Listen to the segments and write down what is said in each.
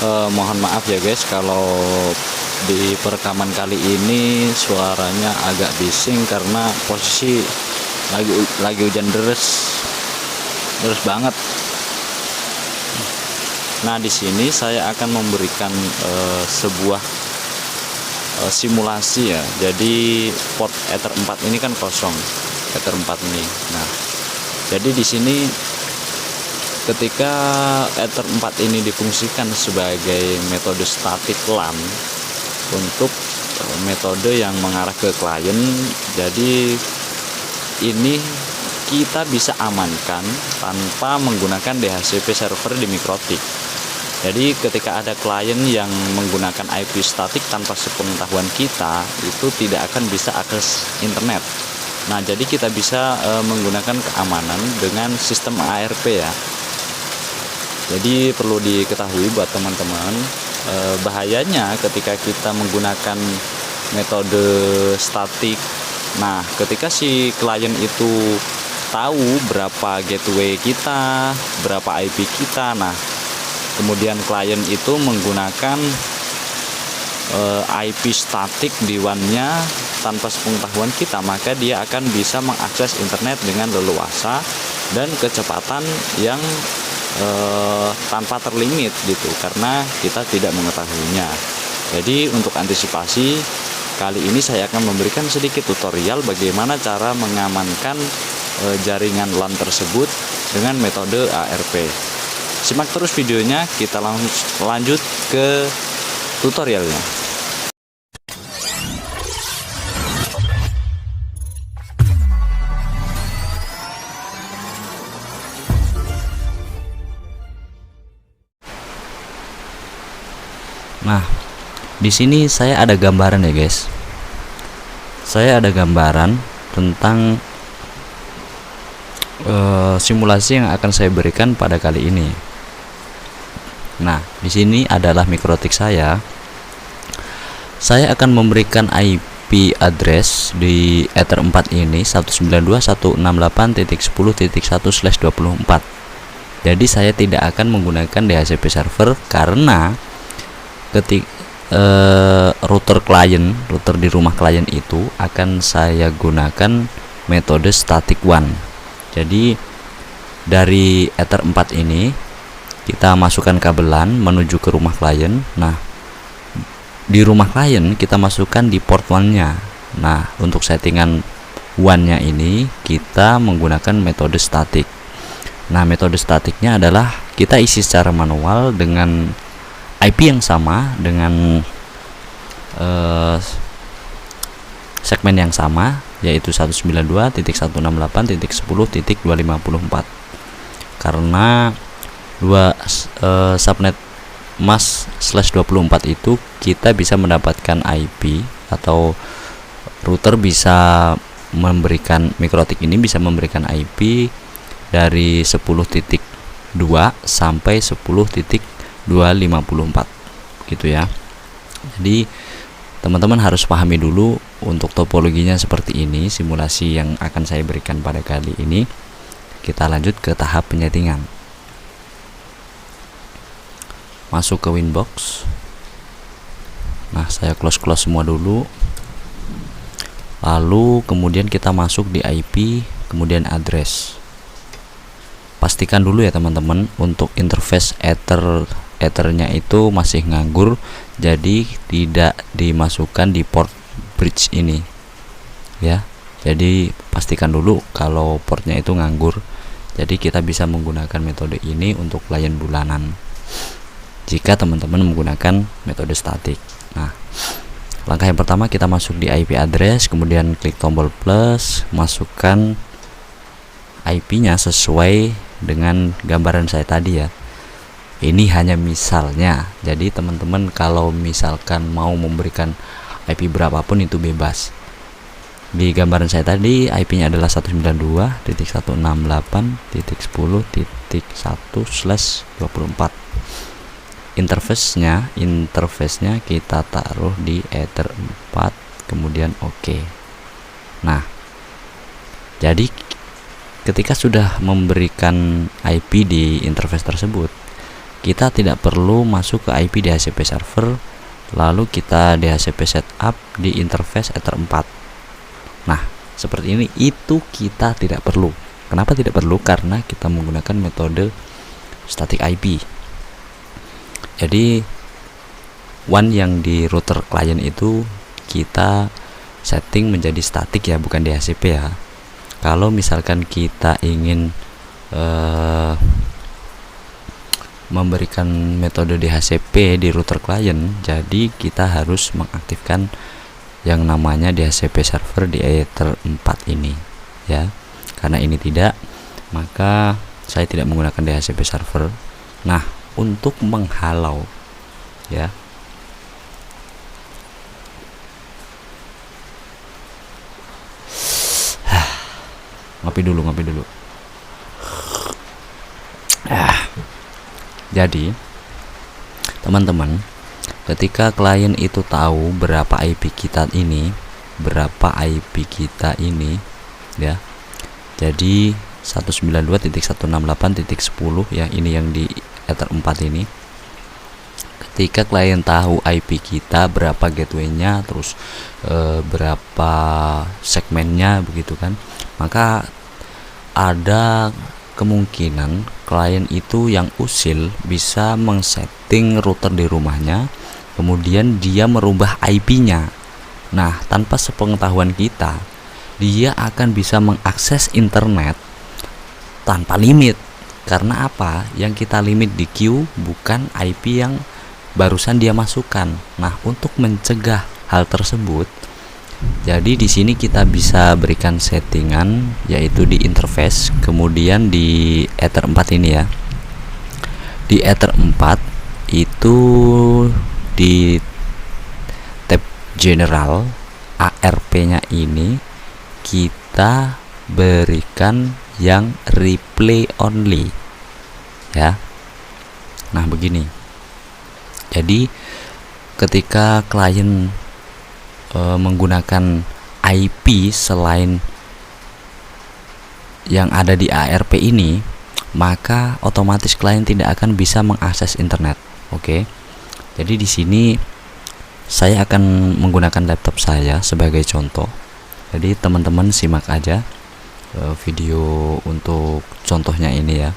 Mohon maaf ya guys kalau di perekaman kali ini suaranya agak bising karena posisi lagi hujan deras banget. Nah, di sini saya akan memberikan sebuah simulasi ya. Jadi port Ether 4 ini kan kosong, Ether 4 ini. Nah, jadi di sini ketika Ether 4 ini difungsikan sebagai metode static LAN untuk metode yang mengarah ke klien, jadi ini kita bisa amankan tanpa menggunakan DHCP server di Mikrotik. Jadi ketika ada klien yang menggunakan IP statik tanpa sepengetahuan kita, itu tidak akan bisa akses internet. Nah, jadi kita bisa menggunakan keamanan dengan sistem ARP ya. Jadi perlu diketahui buat teman-teman, bahayanya ketika kita menggunakan metode statik. Nah, ketika si klien itu tahu berapa gateway kita, berapa IP kita, nah kemudian klien itu menggunakan IP statik di WAN-nya tanpa sepengetahuan kita, maka dia akan bisa mengakses internet dengan leluasa dan kecepatan yang tanpa terlimit gitu, karena kita tidak mengetahuinya. Jadi untuk antisipasi, kali ini saya akan memberikan sedikit tutorial bagaimana cara mengamankan jaringan LAN tersebut dengan metode ARP. Simak terus videonya, kita lanjut ke tutorialnya. Nah, di sini saya ada gambaran ya guys. Saya ada gambaran tentang simulasi yang akan saya berikan pada kali ini. Nah, di sini adalah Mikrotik saya. Saya akan memberikan IP address di Ether 4 ini 192.168.10.1/24. Jadi saya tidak akan menggunakan DHCP server karena router di rumah klien itu akan saya gunakan metode static WAN. Jadi dari Ether 4 ini kita masukkan kabelan menuju ke rumah klien. Nah, di rumah klien kita masukkan di port WAN-nya. Nah, untuk settingan WAN-nya ini kita menggunakan metode statik. Nah, metode statiknya adalah kita isi secara manual dengan IP yang sama, dengan segmen yang sama, yaitu 192.168.10.254. Karena dua subnet mask /24 itu kita bisa mendapatkan IP, atau router bisa memberikan, Mikrotik ini bisa memberikan IP dari 10.2 sampai 10.254 gitu ya. Jadi teman-teman harus pahami dulu untuk topologinya seperti ini, simulasi yang akan saya berikan pada kali ini. Kita lanjut ke tahap penyetingan. Masuk ke Winbox. Nah, saya close semua dulu. Lalu kemudian kita masuk di IP, kemudian address. Pastikan dulu ya teman-teman, untuk interface Ethernya itu masih nganggur, jadi tidak dimasukkan di port bridge ini ya. Jadi pastikan dulu kalau portnya itu nganggur. Jadi kita bisa menggunakan metode ini untuk klien bulanan jika teman-teman menggunakan metode statik. Nah, langkah yang pertama kita masuk di IP address, kemudian klik tombol plus, masukkan IP-nya sesuai dengan gambaran saya tadi ya. Ini hanya misalnya, jadi teman-teman kalau misalkan mau memberikan IP berapapun itu bebas. Di gambaran saya tadi IP-nya adalah 192.168.10.1/24. Interface-nya kita taruh di Ether 4, kemudian oke. Nah, jadi ketika sudah memberikan IP di interface tersebut, kita tidak perlu masuk ke IP DHCP server lalu kita DHCP setup di interface Ether 4. Nah, seperti ini itu kita tidak perlu. Kenapa tidak perlu? Karena kita menggunakan metode static IP. Jadi WAN yang di router klien itu kita setting menjadi statik ya, bukan DHCP ya. Kalau misalkan kita ingin memberikan metode DHCP di router klien, jadi kita harus mengaktifkan yang namanya DHCP server di Ether 4 ini ya. Karena ini tidak, maka saya tidak menggunakan DHCP server. Nah, untuk menghalau ya, ngopi dulu. Jadi teman-teman, ketika klien itu tahu berapa IP kita ini ya, jadi 192.168.10 ya, ini yang di Ether 4 ini. Ketika klien tahu IP kita, berapa gateway-nya, terus berapa segmennya begitu kan, maka ada kemungkinan klien itu yang usil bisa mengsetting router di rumahnya, kemudian dia merubah IP-nya. Nah, tanpa sepengetahuan kita, dia akan bisa mengakses internet tanpa limit. Karena apa? Yang kita limit di queue bukan IP yang barusan dia masukkan. Nah, untuk mencegah hal tersebut, jadi di sini kita bisa berikan settingan yaitu di interface, kemudian di Ether 4 ini ya. Di Ether 4 itu di tab general ARP-nya ini kita berikan yang replay only ya. Nah, begini. Jadi ketika klien menggunakan IP selain yang ada di ARP ini, maka otomatis klien tidak akan bisa mengakses internet. Oke. Jadi di sini saya akan menggunakan laptop saya sebagai contoh. Jadi teman-teman simak aja video untuk contohnya ini ya.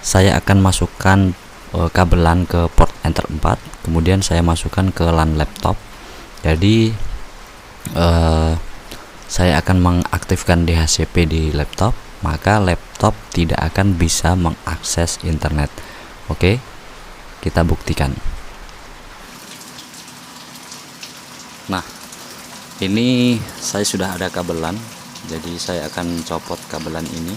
Saya akan masukkan kabelan ke port Ether 4, kemudian saya masukkan ke LAN laptop. Jadi saya akan mengaktifkan DHCP di laptop, maka laptop tidak akan bisa mengakses internet. Oke, kita buktikan. Nah, ini saya sudah ada kabelan, jadi saya akan copot kabelan ini.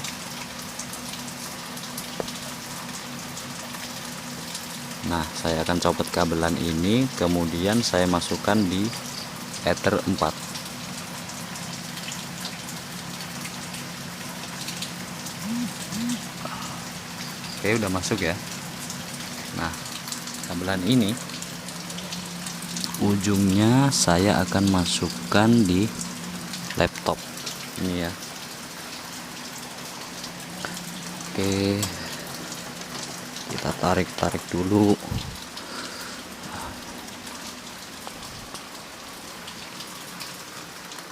Nah, saya akan copot kabelan ini, kemudian saya masukkan di Ether 4. Oke, udah masuk ya. Nah, kabelan ini ujungnya saya akan masukkan di laptop ini ya. Oke, kita tarik dulu.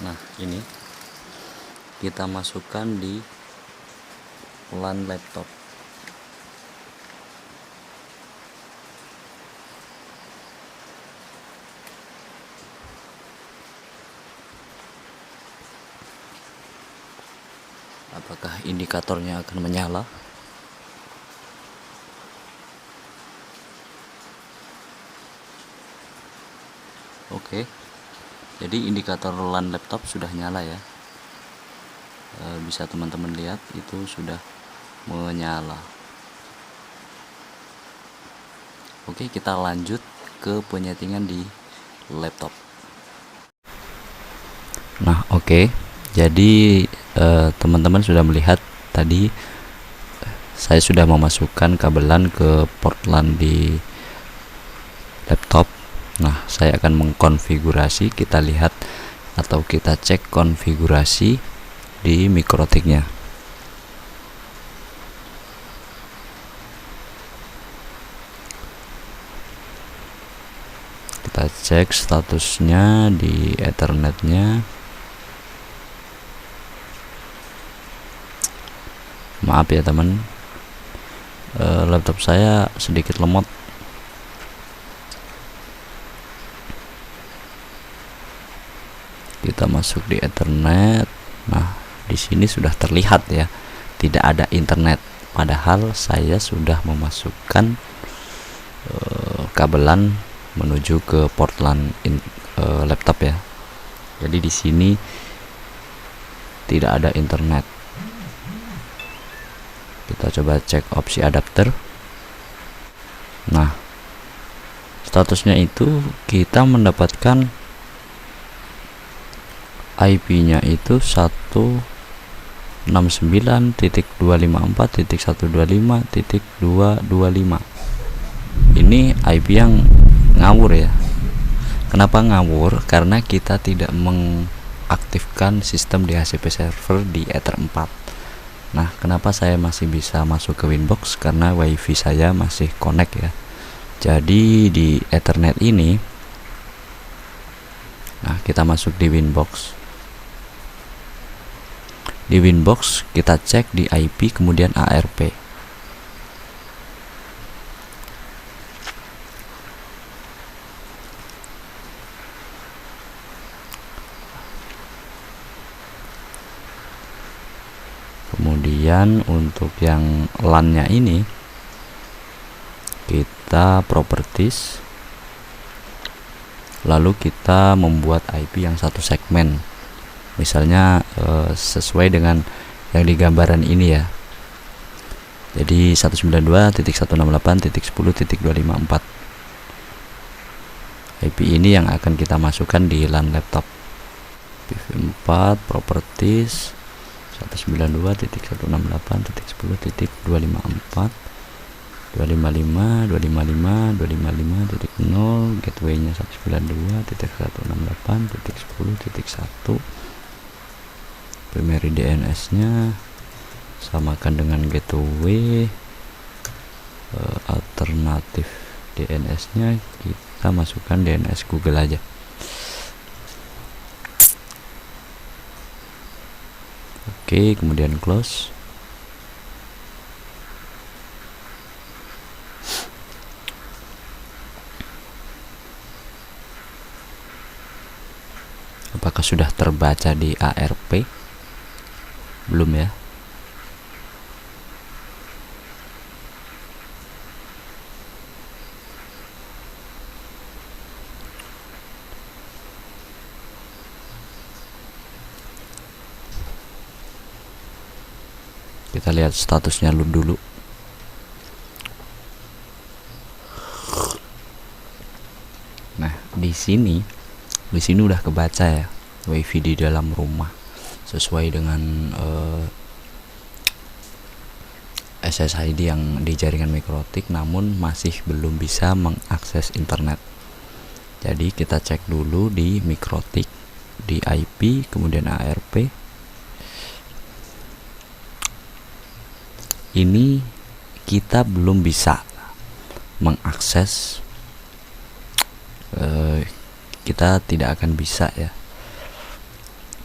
Nah, ini kita masukkan di LAN laptop. Apakah indikatornya akan menyala? Oke, jadi indikator LAN laptop sudah nyala ya. Bisa teman-teman lihat itu sudah menyala. Oke, kita lanjut ke penyetingan di laptop. Nah, oke. Jadi teman-teman sudah melihat tadi saya sudah memasukkan kabelan ke port LAN di laptop. Nah, saya akan mengkonfigurasi. Kita lihat atau kita cek konfigurasi di MikroTik-nya. Kita cek statusnya di Ethernetnya. Maaf ya teman, laptop saya sedikit lemot. Kita masuk di Ethernet. Nah, di sini sudah terlihat ya, tidak ada internet. Padahal saya sudah memasukkan kabelan menuju ke port LAN laptop ya. Jadi di sini tidak ada internet. Kita coba cek opsi adapter. Nah, statusnya itu kita mendapatkan IP-nya itu 169.254.125.225. Ini IP yang ngawur ya. Kenapa ngawur? Karena kita tidak mengaktifkan sistem DHCP server di Ether 4. Nah, kenapa saya masih bisa masuk ke Winbox? Karena WiFi saya masih connect ya. Jadi di Ethernet ini, nah kita masuk di Winbox. Di Winbox kita cek di IP kemudian ARP. Kemudian untuk yang LAN-nya ini kita properties, lalu kita membuat IP yang satu segmen, misalnya sesuai dengan yang di gambaran ini ya. Jadi 192.168.10.254 IP ini yang akan kita masukkan di LAN laptop. PV4 properties 192.168.10.254 255.255.255.0 gateway-nya 192.168.10.1 primary DNS-nya samakan dengan gateway. Alternatif DNS-nya kita masukkan DNS Google aja. Oke, kemudian close. Apakah sudah terbaca di ARP? Belum ya. Kita lihat statusnya dulu. Nah, di sini udah kebaca ya WiFi di dalam rumah sesuai dengan SSID yang di jaringan mikrotik, namun masih belum bisa mengakses internet. Jadi kita cek dulu di mikrotik, di IP, kemudian ARP. Ini kita belum bisa mengakses, kita tidak akan bisa ya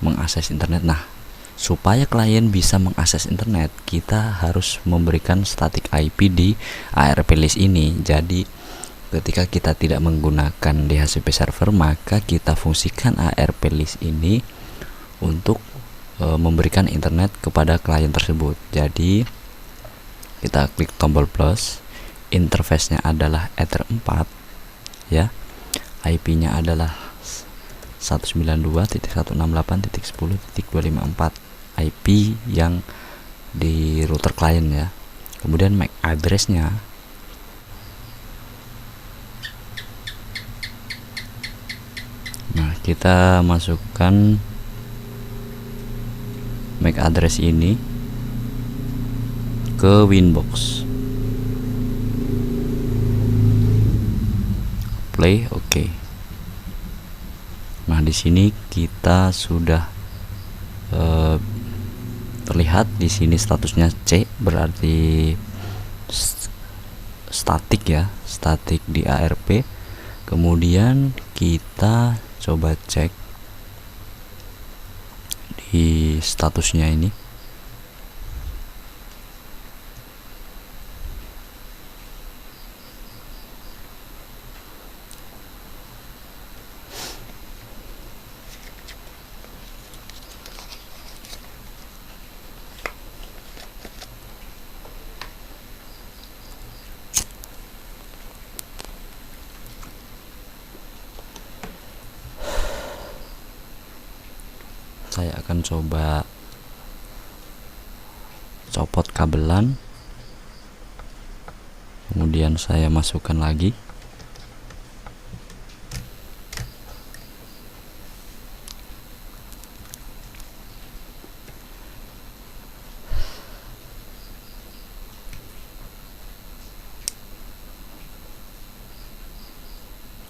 mengakses internet. Nah, supaya klien bisa mengakses internet, kita harus memberikan static IP di ARP list ini. Jadi ketika kita tidak menggunakan DHCP server, maka kita fungsikan ARP list ini untuk memberikan internet kepada klien tersebut. Jadi kita klik tombol plus, interface-nya adalah Ether 4 ya, IP-nya adalah 192.168.10.254 IP yang di router klien ya. Kemudian MAC address-nya kita masukkan MAC address ini ke Winbox. Play, oke. Nah, di sini kita sudah terlihat di sini statusnya C, berarti statik ya, statik di ARP. Kemudian kita coba cek di statusnya ini. Saya akan coba copot kabelan, kemudian saya masukkan lagi.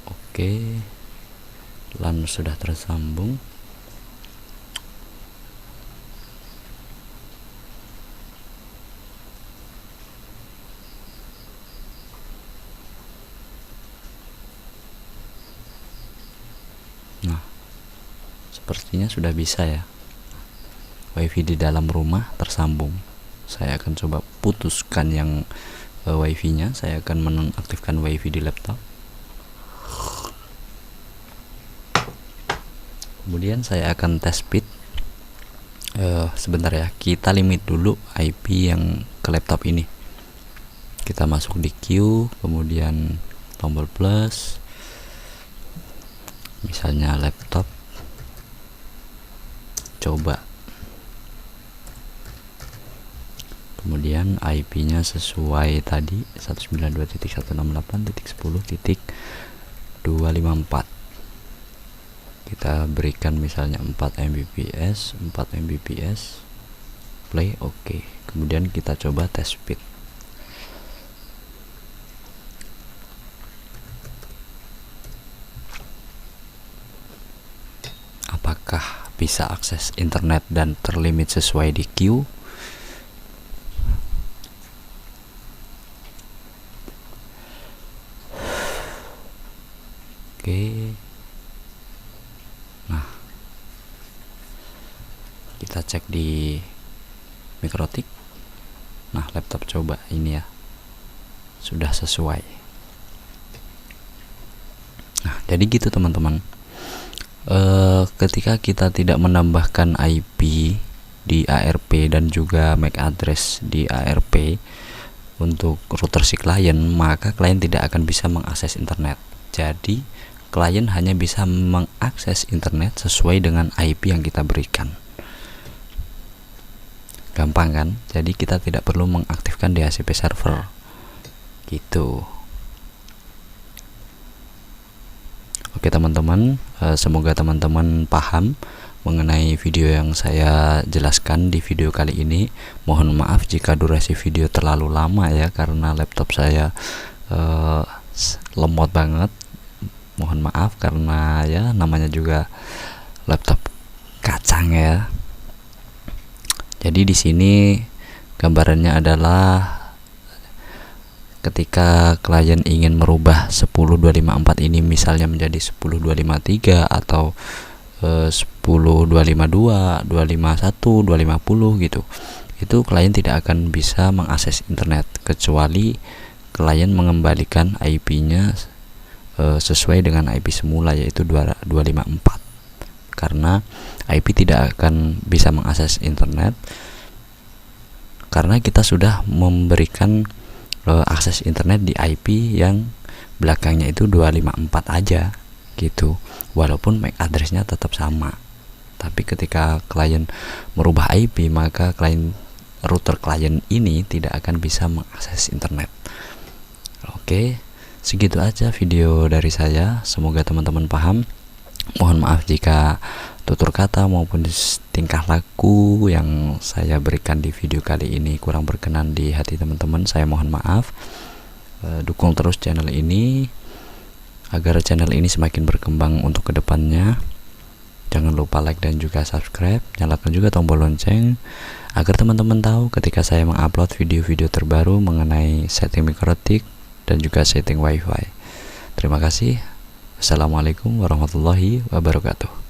Oke, LAN sudah tersambung. Nah, sepertinya sudah bisa ya. WiFi di dalam rumah tersambung. Saya akan coba putuskan yang WiFi nya. Saya akan menonaktifkan WiFi di laptop. Kemudian saya akan tes speed. Sebentar ya, kita limit dulu IP yang ke laptop ini. Kita masuk di queue, kemudian tombol plus, misalnya laptop, coba, kemudian IP nya sesuai tadi 192.168.10.254. kita berikan misalnya 4 Mbps, play. Oke. Kemudian kita coba tes speed. Apakah bisa akses internet dan terlimit sesuai di queue? Oke. Nah, kita cek di Mikrotik. Nah, laptop coba ini ya, sudah sesuai. Nah, jadi gitu teman-teman. Ketika kita tidak menambahkan IP di ARP dan juga MAC address di ARP untuk router si klien, maka klien tidak akan bisa mengakses internet. Jadi klien hanya bisa mengakses internet sesuai dengan IP yang kita berikan. Gampang kan? Jadi kita tidak perlu mengaktifkan DHCP server gitu. Oke teman-teman, semoga teman-teman paham mengenai video yang saya jelaskan di video kali ini. Mohon maaf jika durasi video terlalu lama ya, karena laptop saya lemot banget. Mohon maaf karena ya namanya juga laptop kacang ya. Jadi di sini gambarannya adalah ketika klien ingin merubah 10254 ini misalnya menjadi 10253 atau 10252, 251, 250 gitu. Itu klien tidak akan bisa mengakses internet kecuali klien mengembalikan IP-nya sesuai dengan IP semula, yaitu 254. Karena IP tidak akan bisa mengakses internet karena kita sudah memberikan akses internet di IP yang belakangnya itu 254 aja gitu, walaupun MAC addressnya tetap sama. Tapi ketika klien merubah IP, maka router klien ini tidak akan bisa mengakses internet. Oke, segitu aja video dari saya, semoga teman-teman paham. Mohon maaf jika tutur kata maupun tingkah laku yang saya berikan di video kali ini kurang berkenan di hati teman-teman. Saya mohon maaf. Dukung terus channel ini agar channel ini semakin berkembang untuk kedepannya. Jangan lupa like dan juga subscribe. Nyalakan juga tombol lonceng agar teman-teman tahu ketika saya mengupload video-video terbaru mengenai setting Mikrotik dan juga setting WiFi. Terima kasih. Assalamualaikum warahmatullahi wabarakatuh.